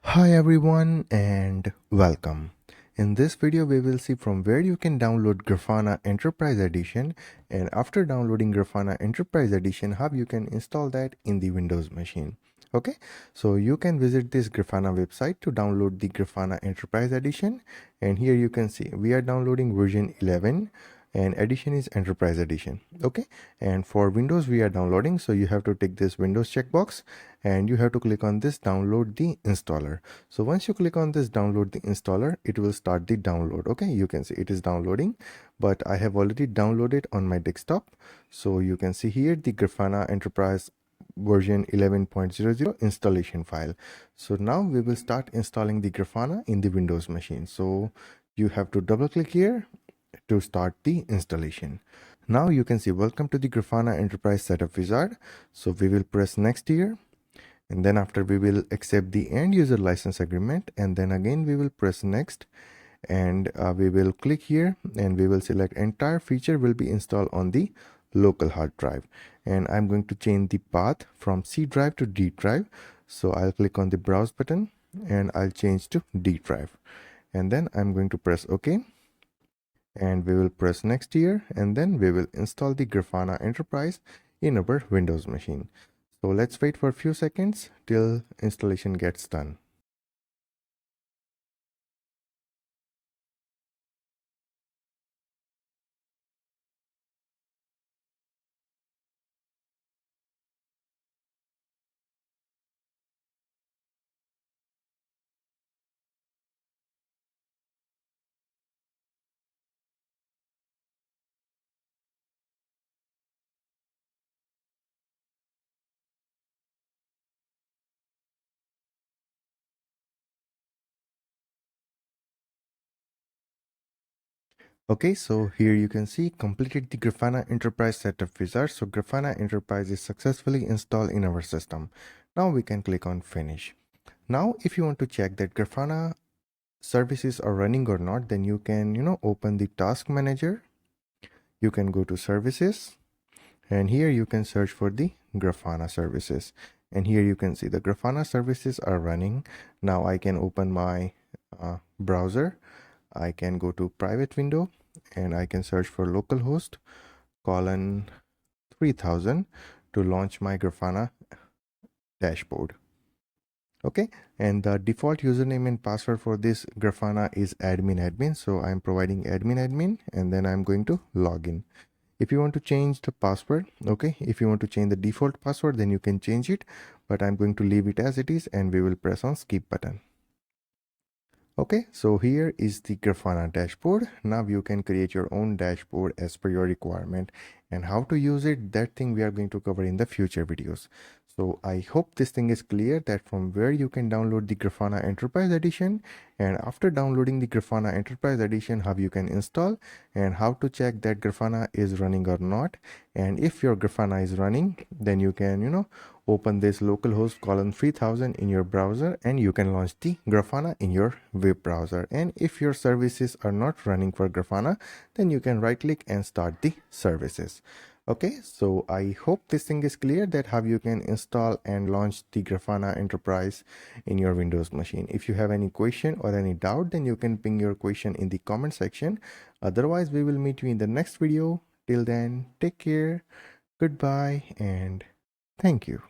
Hi everyone and welcome. In this video we will see from where you can download Grafana Enterprise Edition, and after downloading Grafana Enterprise Edition how you can install that in the Windows machine. Okay, so you can visit this Grafana website to download the Grafana Enterprise Edition, and here you can see we are downloading version 11 and edition is Enterprise Edition. Okay, and for Windows we are downloading, so you have to take this Windows checkbox and you have to click on this download the installer. So once you click on this download the installer, it will start the download. Okay, you can see it is downloading, but I have already downloaded on my desktop. So you can see here the Grafana Enterprise version 11.00 installation file. So now we will start installing the Grafana in the Windows machine. So you have to double click here to start the installation. Now you can see welcome to the Grafana Enterprise Setup Wizard. So we will press next here, and then after we will accept the end user license agreement, and then again we will press next, and we will click here and we will select entire feature will be installed on the local hard drive, and I'm going to change the path from C drive to D drive. So I'll click on the browse button and I'll change to D drive, and then I'm going to press OK, and we will press next here, and then we will install the Grafana Enterprise in our Windows machine. So let's wait for a few seconds till installation gets done. Okay, so here you can see completed the Grafana Enterprise Setup Wizard. So Grafana Enterprise is successfully installed in our system. Now we can click on Finish. Now if you want to check that Grafana services are running or not, then you can open the Task Manager. You can go to Services, and here you can search for the Grafana services, and here you can see the Grafana services are running. Now I can open my browser. I can go to private window and I can search for localhost colon 3000 to launch my Grafana dashboard. Okay, and the default username and password for this Grafana is admin, so I'm providing admin, and then I'm going to log in. If you want to change the password, okay, if you want to change the default password, then you can change it, but I'm going to leave it as it is, and we will press on skip button. Okay, so here is the Grafana dashboard. Now you can create your own dashboard as per your requirement, and how to use it, that thing we are going to cover in the future videos. So I hope this thing is clear, that from where you can download the Grafana Enterprise Edition, and after downloading the Grafana Enterprise Edition, how you can install and how to check that Grafana is running or not. And if your Grafana is running, then you can open this localhost colon 3000 in your browser, and you can launch the Grafana in your web browser. And if your services are not running for Grafana, then you can right click and start the services. Okay, so I hope this thing is clear, that how you can install and launch the Grafana Enterprise in your Windows machine. If you have any question or any doubt, then you can ping your question in the comment section. Otherwise, we will meet you in the next video. Till then, take care, goodbye, and thank you.